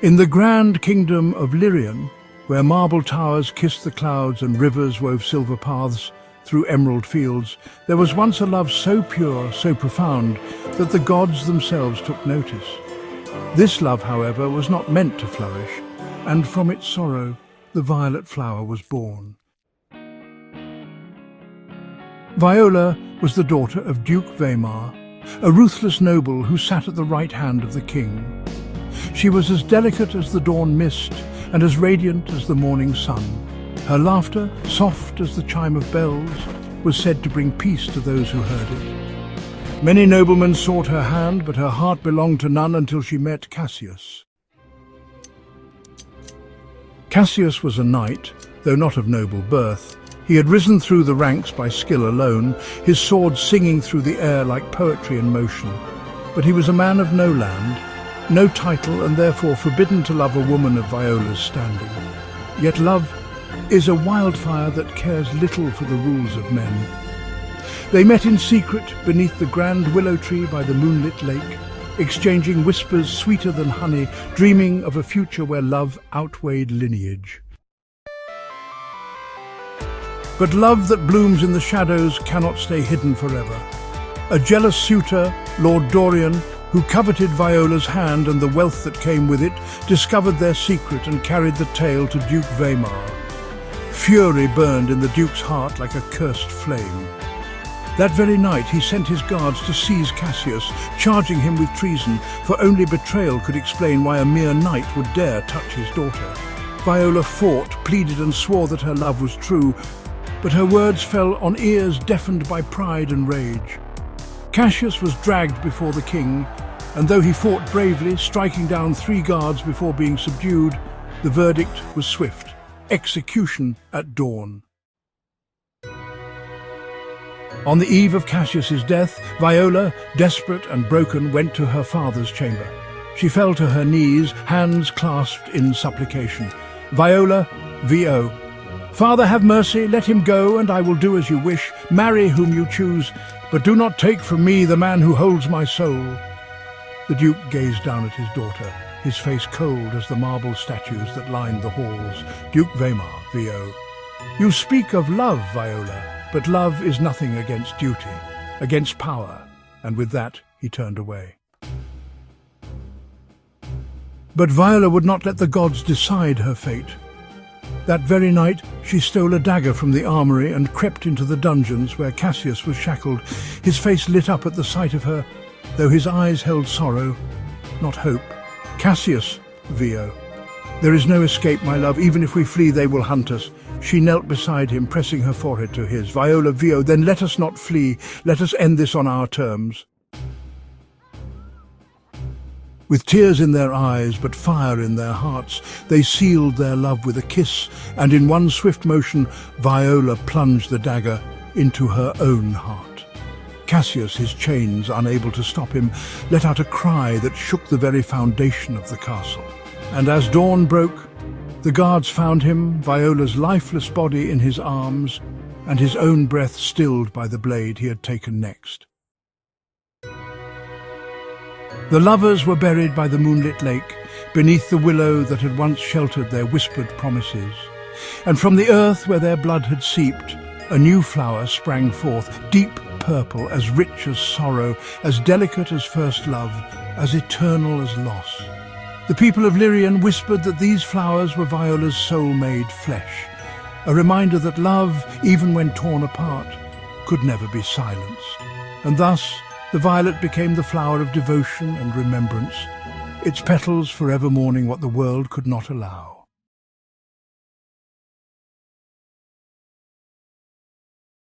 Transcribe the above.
In the grand kingdom of Lyrian, where marble towers kissed the clouds and rivers wove silver paths through emerald fields, there was once a love so pure, so profound, that the gods themselves took notice. This love, however, was not meant to flourish, and from its sorrow the violet flower was born. Viola was the daughter of Duke Vaymar, a ruthless noble who sat at the right hand of the king. She was as delicate as the dawn mist and as radiant as the morning sun. Her laughter, soft as the chime of bells, was said to bring peace to those who heard it. Many noblemen sought her hand, but her heart belonged to none until she met Cassius. Cassius was a knight, though not of noble birth. He had risen through the ranks by skill alone, his sword singing through the air like poetry in motion. But he was a man of no land, no title, and therefore forbidden to love a woman of Viola's standing. Yet love is a wildfire that cares little for the rules of men. They met in secret beneath the grand willow tree by the moonlit lake, exchanging whispers sweeter than honey, dreaming of a future where love outweighed lineage. But love that blooms in the shadows cannot stay hidden forever. A jealous suitor, Lord Dorian, who coveted Viola's hand and the wealth that came with it, discovered their secret and carried the tale to Duke Vaymar. Fury burned in the Duke's heart like a cursed flame. That very night he sent his guards to seize Cassius, charging him with treason, for only betrayal could explain why a mere knight would dare touch his daughter. Viola fought, pleaded and swore that her love was true, but her words fell on ears deafened by pride and rage. Cassius was dragged before the king, and though he fought bravely, striking down 3 guards before being subdued, the verdict was swift: execution at dawn. On the eve of Cassius's death, Viola, desperate and broken, went to her father's chamber. She fell to her knees, hands clasped in supplication. Viola, V.O. Father, have mercy, let him go, and I will do as you wish. Marry whom you choose, but do not take from me the man who holds my soul. The Duke gazed down at his daughter, his face cold as the marble statues that lined the halls. Duke Vaymar, V.O. You speak of love, Viola, but love is nothing against duty, against power, and with that he turned away. But Viola would not let the gods decide her fate. That very night she stole a dagger from the armory and crept into the dungeons where Cassius was shackled, his face lit up at the sight of her, though his eyes held sorrow, not hope. Cassius, V.O. There is no escape, my love. Even if we flee, they will hunt us. She knelt beside him, pressing her forehead to his. Viola, V.O. Then let us not flee. Let us end this on our terms. With tears in their eyes, but fire in their hearts, they sealed their love with a kiss, and in one swift motion, Viola plunged the dagger into her own heart. Cassius, his chains unable to stop him, let out a cry that shook the very foundation of the castle. And as dawn broke, the guards found him, Viola's lifeless body in his arms, and his own breath stilled by the blade he had taken next. The lovers were buried by the moonlit lake, beneath the willow that had once sheltered their whispered promises. And from the earth where their blood had seeped, a new flower sprang forth, deep purple, as rich as sorrow, as delicate as first love, as eternal as loss. The people of Lyrian whispered that these flowers were Viola's soul-made flesh, a reminder that love, even when torn apart, could never be silenced. And thus, the violet became the flower of devotion and remembrance, its petals forever mourning what the world could not allow.